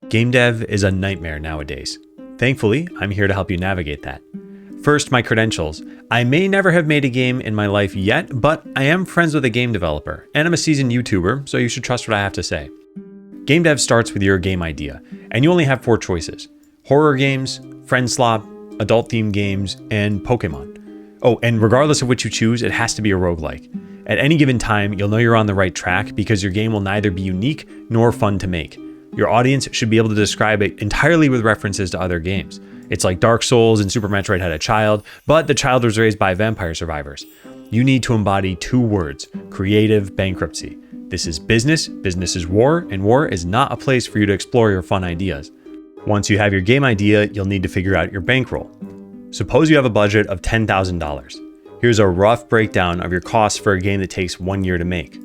Game dev is a nightmare nowadays. Thankfully, I'm here to help you navigate that. First, my credentials. I may never have made a game in my life yet, but I am friends with a game developer, and I'm a seasoned YouTuber, so you should trust what I have to say. Game dev starts with your game idea, and you only have 4 choices: horror games, friend slop, adult-themed games, and Pokemon. Oh, and regardless of which you choose, it has to be a roguelike. At any given time, you'll know you're on the right track because your game will neither be unique nor fun to make. Your audience should be able to describe it entirely with references to other games. It's like Dark Souls and Super Metroid had a child, but the child was raised by vampire survivors. You need to embody 2 words: creative bankruptcy. This is business, business is war, and war is not a place for you to explore your fun ideas. Once you have your game idea, you'll need to figure out your bankroll. Suppose you have a budget of $10,000. Here's a rough breakdown of your costs for a game that takes 1 year to make.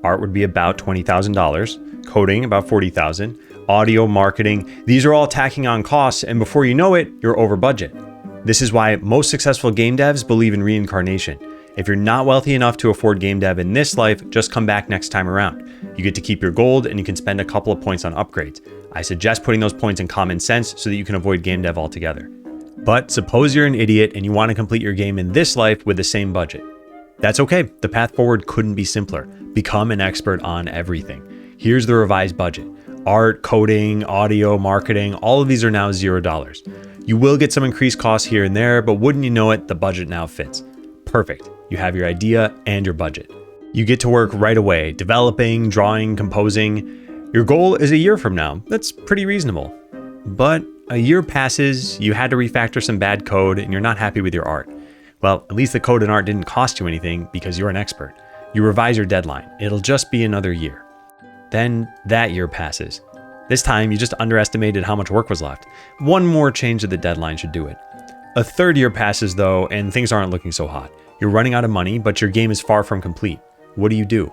Art would be about $20,000, coding about $40,000, audio, marketing, these are all tacking on costs, and before you know it, you're over budget. This is why most successful game devs believe in reincarnation. If you're not wealthy enough to afford game dev in this life, just come back next time around. You get to keep your gold and you can spend a couple of points on upgrades. I suggest putting those points in common sense so that you can avoid game dev altogether. But suppose you're an idiot and you want to complete your game in this life with the same budget. That's okay. The path forward couldn't be simpler. Become an expert on everything. Here's the revised budget. Art, coding, audio, marketing, all of these are now $0. You will get some increased costs here and there, but wouldn't you know it, the budget now fits. Perfect. You have your idea and your budget. You get to work right away, developing, drawing, composing. Your goal is a year from now. That's pretty reasonable. But a year passes, you had to refactor some bad code, and you're not happy with your art. Well, at least the code and art didn't cost you anything because you're an expert. You revise your deadline. It'll just be another year. Then that year passes. This time, you just underestimated how much work was left. One more change of the deadline should do it. A third year passes though, and things aren't looking so hot. You're running out of money, but your game is far from complete. What do?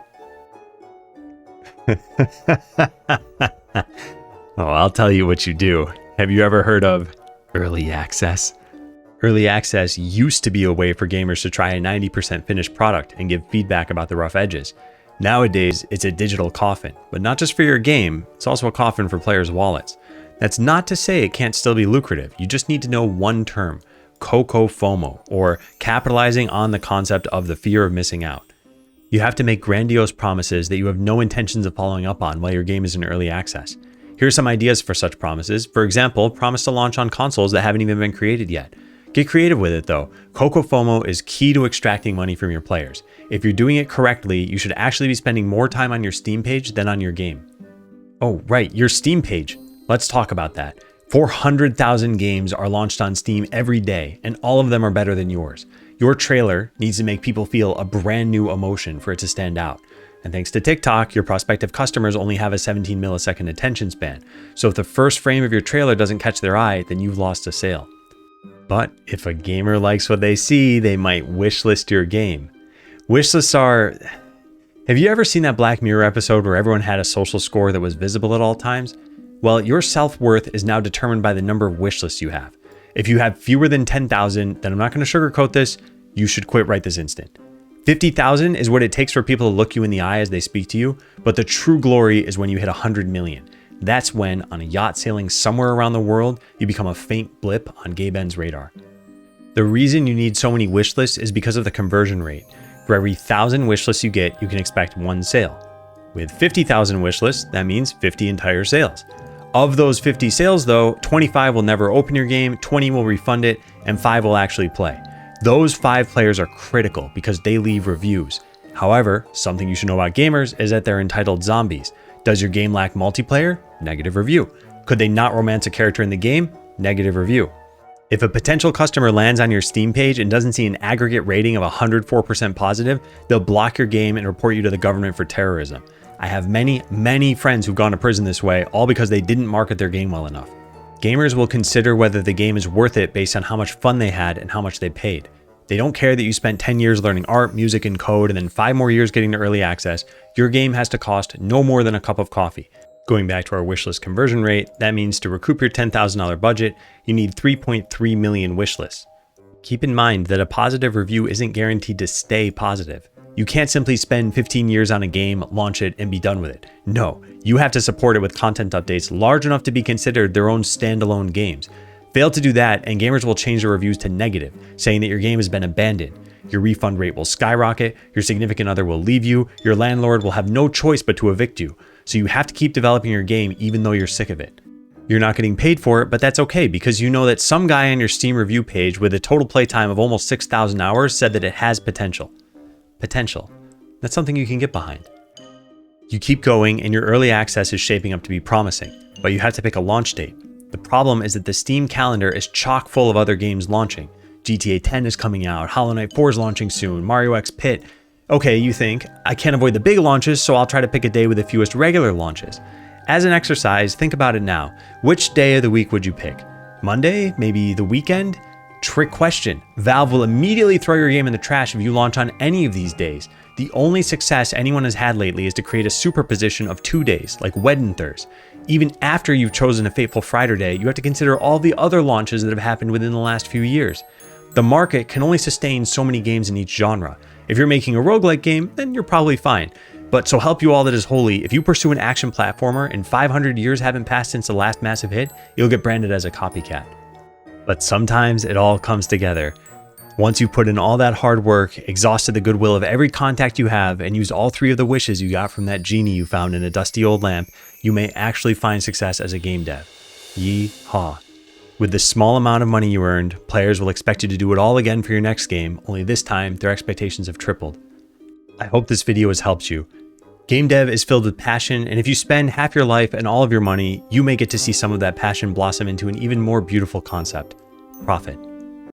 Oh, I'll tell you what you do. Have you ever heard of early access? Early access used to be a way for gamers to try a 90% finished product and give feedback about the rough edges. Nowadays, it's a digital coffin, but not just for your game, it's also a coffin for players' wallets. That's not to say it can't still be lucrative. You just need to know one term: Coco FOMO, or capitalizing on the concept of the fear of missing out. You have to make grandiose promises that you have no intentions of following up on while your game is in early access. Here's some ideas for such promises. For example, promise to launch on consoles that haven't even been created yet. Get creative with it though. Coco FOMO is key to extracting money from your players. If you're doing it correctly, you should actually be spending more time on your Steam page than on your game. Oh, right, your Steam page. Let's talk about that. 400,000 games are launched on Steam every day, and all of them are better than yours. Your trailer needs to make people feel a brand new emotion for it to stand out. And thanks to TikTok, your prospective customers only have a 17 millisecond attention span. So if the first frame of your trailer doesn't catch their eye, then you've lost a sale. But if a gamer likes what they see, they might wishlist your game. Wishlists are... Have you ever seen that Black Mirror episode where everyone had a social score that was visible at all times? Well, your self-worth is now determined by the number of wishlists you have. If you have fewer than 10,000, then I'm not going to sugarcoat this, you should quit right this instant. 50,000 is what it takes for people to look you in the eye as they speak to you, but the true glory is when you hit 100 million. That's when, on a yacht sailing somewhere around the world, you become a faint blip on Gay Ben's radar. The reason you need so many wishlists is because of the conversion rate. For every 1,000 wishlists you get, you can expect 1 sale. With 50,000 wishlists, that means 50 entire sales. Of those 50 sales though, 25 will never open your game, 20 will refund it, and 5 will actually play. Those 5 players are critical because they leave reviews. However, something you should know about gamers is that they're entitled zombies. Does your game lack multiplayer? Negative review. Could they not romance a character in the game? Negative review. If a potential customer lands on your Steam page and doesn't see an aggregate rating of 104% positive, they'll block your game and report you to the government for terrorism. I have many friends who've gone to prison this way, all because they didn't market their game well enough. Gamers will consider whether the game is worth it based on how much fun they had and how much they paid. They don't care that you spent 10 years learning art, music, and code, and then 5 more years getting to early access. Your game has to cost no more than a cup of coffee. Going back to our wishlist conversion rate, that means to recoup your $10,000 budget, you need 3.3 million wishlists. Keep in mind that a positive review isn't guaranteed to stay positive. You can't simply spend 15 years on a game, launch it, and be done with it. No, you have to support it with content updates large enough to be considered their own standalone games. Fail to do that, and gamers will change their reviews to negative, saying that your game has been abandoned. Your refund rate will skyrocket, your significant other will leave you, your landlord will have no choice but to evict you. So you have to keep developing your game even though you're sick of it. You're not getting paid for it, but that's okay because you know that some guy on your Steam review page with a total playtime of almost 6,000 hours said that it has potential. Potential. That's something you can get behind. You keep going and your early access is shaping up to be promising, but you have to pick a launch date. The problem is that the Steam calendar is chock full of other games launching. GTA 10 is coming out, Hollow Knight 4 is launching soon, Mario X Pit. Okay, you think, I can't avoid the big launches, so I'll try to pick a day with the fewest regular launches. As an exercise, think about it now. Which day of the week would you pick? Monday? Maybe the weekend? Trick question. Valve will immediately throw your game in the trash if you launch on any of these days. The only success anyone has had lately is to create a superposition of 2 days, like Wednesdays. Even after you've chosen a fateful Friday day, you have to consider all the other launches that have happened within the last few years. The market can only sustain so many games in each genre. If you're making a roguelike game, then you're probably fine. But so help you all that is holy, if you pursue an action platformer and 500 years haven't passed since the last massive hit, you'll get branded as a copycat. But sometimes it all comes together. Once you've put in all that hard work, exhausted the goodwill of every contact you have, and used all 3 of the wishes you got from that genie you found in a dusty old lamp, you may actually find success as a game dev. Yee-haw. With the small amount of money you earned, players will expect you to do it all again for your next game, only this time their expectations have tripled. I hope this video has helped you. Game dev is filled with passion, and if you spend half your life and all of your money, you may get to see some of that passion blossom into an even more beautiful concept: profit.